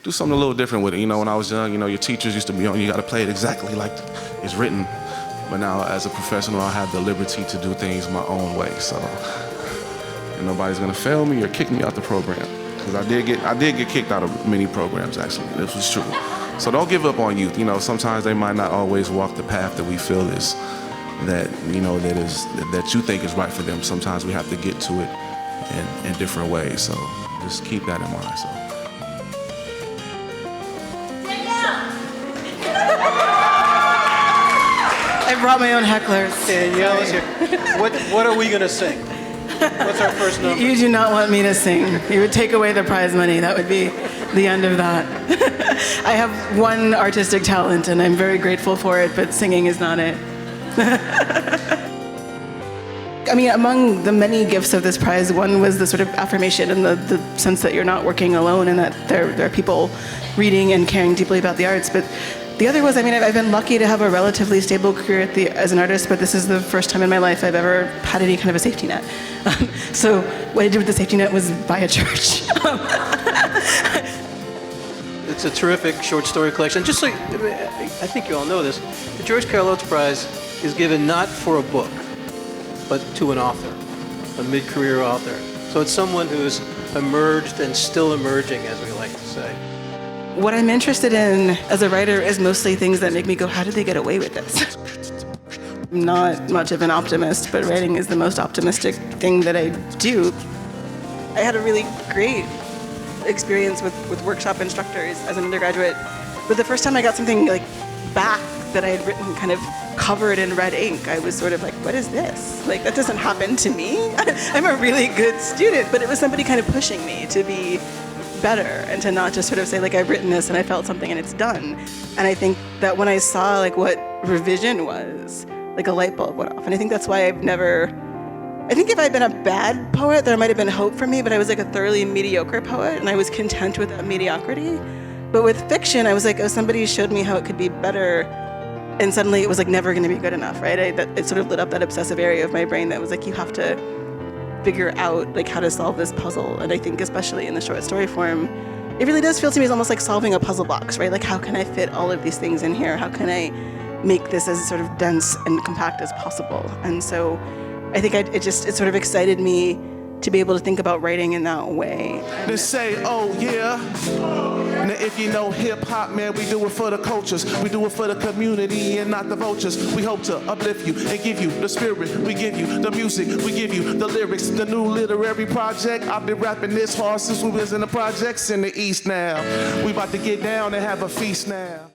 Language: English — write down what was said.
do something a little different with it. You know, when I was young, you know, your teachers used to be on, you got to play it exactly like it's written. But now, as a professional, I have the liberty to do things my own way. So, and nobody's gonna fail me or kick me out the program. Because I did get kicked out of many programs, actually. This was true. So don't give up on youth. You know, sometimes they might not always walk the path that we feel is that you think is right for them. Sometimes we have to get to it in different ways. So just keep that in mind. So. I brought my own hecklers. Danielle is here. What are we gonna sing? What's our first number? You do not want me to sing. You would take away the prize money. That would be the end of that. I have one artistic talent, and I'm very grateful for it, but singing is not it. I mean, among the many gifts of this prize, one was the sort of affirmation and the sense that you're not working alone and that there are people reading and caring deeply about the arts. But the other was, I mean, I've been lucky to have a relatively stable career as an artist, but this is the first time in my life I've ever had any kind of a safety net. So what I did with the safety net was buy a church. It's a terrific short story collection. Just so, I think you all know this, the George Carl Oates Prize is given not for a book, but to an author, a mid-career author. So it's someone who's emerged and still emerging, as we like to say. What I'm interested in as a writer is mostly things that make me go, how did they get away with this? I'm not much of an optimist, but writing is the most optimistic thing that I do. I had a really great experience with workshop instructors as an undergraduate. But the first time I got something like back that I had written kind of covered in red ink, I was sort of like, what is this? Like, that doesn't happen to me. I'm a really good student, but it was somebody kind of pushing me to be better and to not just sort of say, like, I've written this and I felt something and it's done. And I think that when I saw like what revision was, like a light bulb went off. And I think that's why I think if I'd been a bad poet, there might have been hope for me, but I was like a thoroughly mediocre poet and I was content with that mediocrity. But with fiction, I was like, oh, somebody showed me how it could be better. And suddenly it was like never gonna be good enough, right? It sort of lit up that obsessive area of my brain that was like, you have to figure out like how to solve this puzzle. And I think especially in the short story form, it really does feel to me as almost like solving a puzzle box, right? Like, how can I fit all of these things in here? How can I make this as sort of dense and compact as possible? And so I think it sort of excited me to be able to think about writing in that way. They say, oh yeah. Now if you know hip hop, man, we do it for the cultures. We do it for the community and not the vultures. We hope to uplift you and give you the spirit. We give you the music, we give you the lyrics. The new literary project, I've been rapping this hard since we was in the projects in the East now. We about to get down and have a feast now.